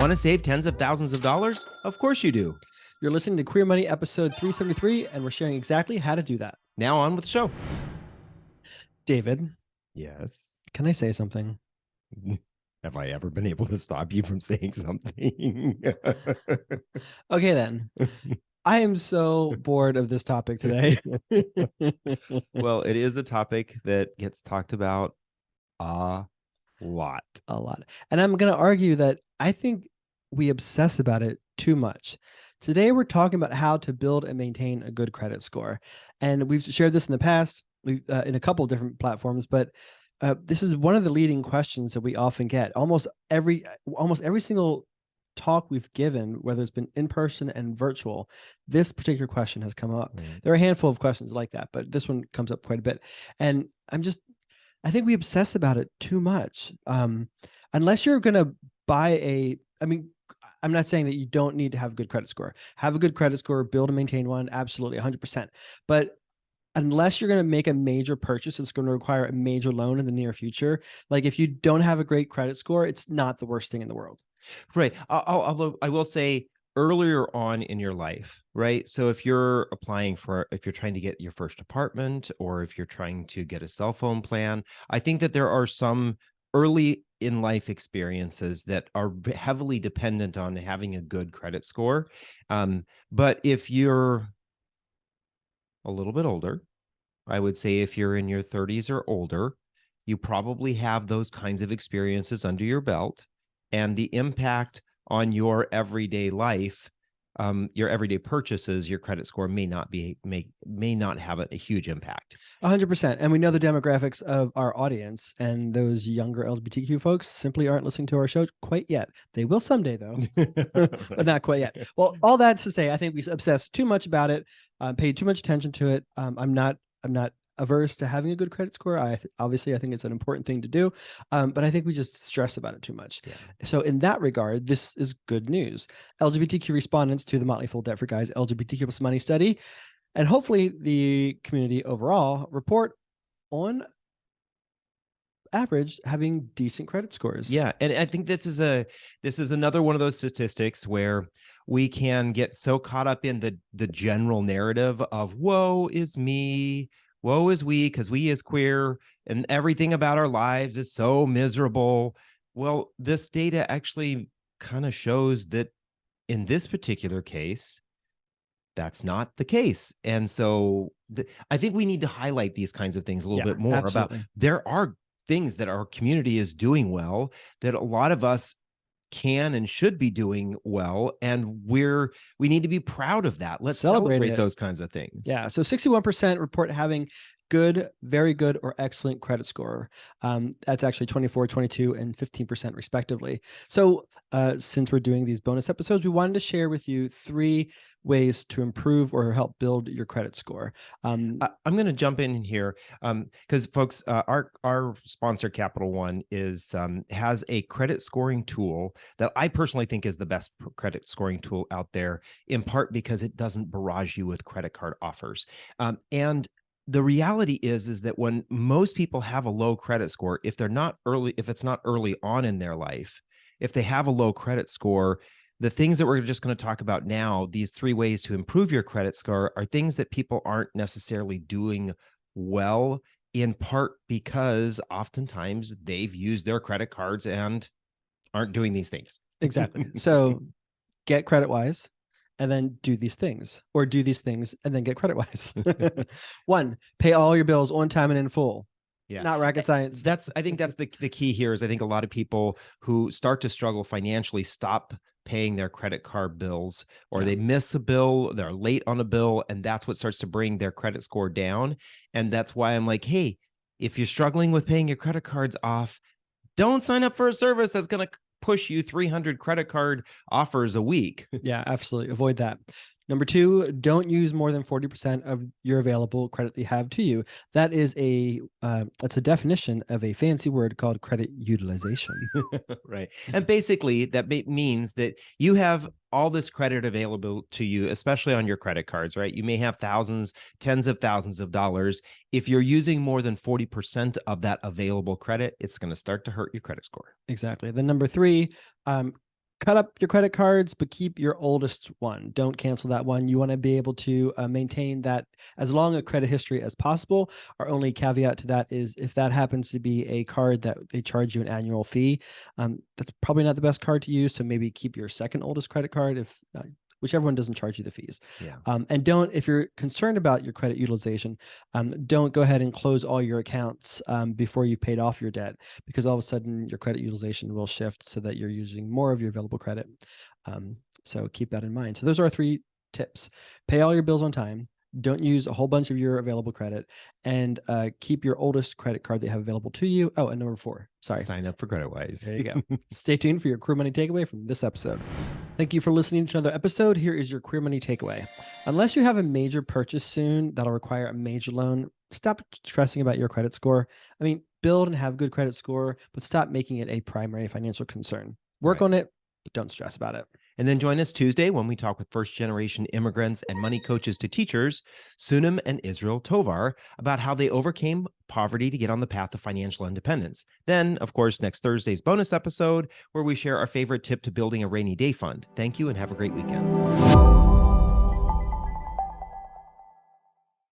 Want to save tens of thousands of dollars? Of course you do. You're listening to Queer Money episode 373, and we're sharing exactly how to do that. Now on with the show. David, Yes. can I say something? Have I ever been able to stop you from saying something? Okay, then. I am so bored of this topic today. Well, it is a topic that gets talked about a lot. A lot. And I'm going to argue that I think we obsess about it too much. Today, we're talking about how to build and maintain a good credit score. And we've shared this in the past in a couple of different platforms, but this is one of the leading questions that we often get. Almost every single talk we've given, whether it's been in person and virtual, this particular question has come up. There are a handful of questions like that, but this one comes up quite a bit. And I think we obsess about it too much. Unless you're going to buy I'm not saying that you don't need to have a good credit score. Have a good credit score, build and maintain one, absolutely, 100%. But unless you're going to make a major purchase, it's going to require a major loan in the near future. Like if you don't have a great credit score, it's not the worst thing in the world. Right. Although I will say earlier on in your life, right? So if you're trying to get your first apartment, or if you're trying to get a cell phone plan, I think that there are some early in life experiences that are heavily dependent on having a good credit score. But if you're a little bit older, I would say if you're in your 30s or older, you probably have those kinds of experiences under your belt, and the impact on your everyday life, your everyday purchases, your credit score may not have a huge impact. 100%. And we know the demographics of our audience, and those younger LGBTQ folks simply aren't listening to our show quite yet. They will someday, though, but not quite yet. Well, all that to say, I think we obsess too much about it, paid too much attention to it. I'm not averse to having a good credit score. Obviously, I think it's an important thing to do, but I think we just stress about it too much. Yeah. So in that regard, this is good news. LGBTQ respondents to the Motley Fool Debt for Guys LGBTQ Money Study, and hopefully the community overall, report on average having decent credit scores. Yeah, and I think this is another one of those statistics where we can get so caught up in the general narrative of woe is me, woe is we, because we as queer and everything about our lives is so miserable. Well, this data actually kind of shows that in this particular case, that's not the case. And so I think we need to highlight these kinds of things a little bit more. Absolutely. About there are things that our community is doing well, that a lot of us can and should be doing well, and we need to be proud of that. Let's celebrate those kinds of things. Yeah. So 61% report having good, very good, or excellent credit score. That's actually 24, 22, and 15% respectively. So since we're doing these bonus episodes, we wanted to share with you 3 ways to improve or help build your credit score. I'm going to jump in here because folks, our sponsor Capital One has a credit scoring tool that I personally think is the best credit scoring tool out there, in part because it doesn't barrage you with credit card offers. And the reality is that when most people have a low credit score, if it's not early on in their life, if they have a low credit score, the things that we're just going to talk about now, these 3 ways to improve your credit score, are things that people aren't necessarily doing well, in part because oftentimes they've used their credit cards and aren't doing these things. Exactly. So get credit wise, and then do these things, or do these things and then get credit wise. 1, pay all your bills on time and in full. Yeah. Not rocket science. I think that's the key here. Is I think a lot of people who start to struggle financially stop paying their credit card bills, or they miss a bill, they're late on a bill, and that's what starts to bring their credit score down. And that's why I'm like, hey, if you're struggling with paying your credit cards off, don't sign up for a service that's going to push you 300 credit card offers a week. Yeah, absolutely. Avoid that. Number 2, don't use more than 40% of your available credit they have to you. That is that's a definition of a fancy word called credit utilization. Right. And basically that means that you have all this credit available to you, especially on your credit cards, right? You may have thousands, tens of thousands of dollars. If you're using more than 40% of that available credit, it's going to start to hurt your credit score. Exactly. Then number 3, cut up your credit cards, but keep your oldest one. Don't cancel that one. You want to be able to maintain that as long a credit history as possible. Our only caveat to that is if that happens to be a card that they charge you an annual fee, that's probably not the best card to use. So maybe keep your second oldest credit card if whichever one doesn't charge you the fees. Yeah. And don't, if you're concerned about your credit utilization, don't go ahead and close all your accounts before you paid off your debt, because all of a sudden your credit utilization will shift so that you're using more of your available credit. So keep that in mind. So those are our 3 tips. Pay all your bills on time. Don't use a whole bunch of your available credit, and keep your oldest credit card that you have available to you. Oh, and number 4, sorry. Sign up for CreditWise. There you go. Stay tuned for your Queer Money takeaway from this episode. Thank you for listening to another episode. Here is your Queer Money takeaway. Unless you have a major purchase soon that'll require a major loan, stop stressing about your credit score. I mean, build and have good credit score, but stop making it a primary financial concern. Work on it, but don't stress about it. And then join us Tuesday when we talk with first-generation immigrants and money coaches to teachers, Sunam and Israel Tovar, about how they overcame poverty to get on the path of financial independence. Then, of course, next Thursday's bonus episode, where we share our favorite tip to building a rainy day fund. Thank you and have a great weekend.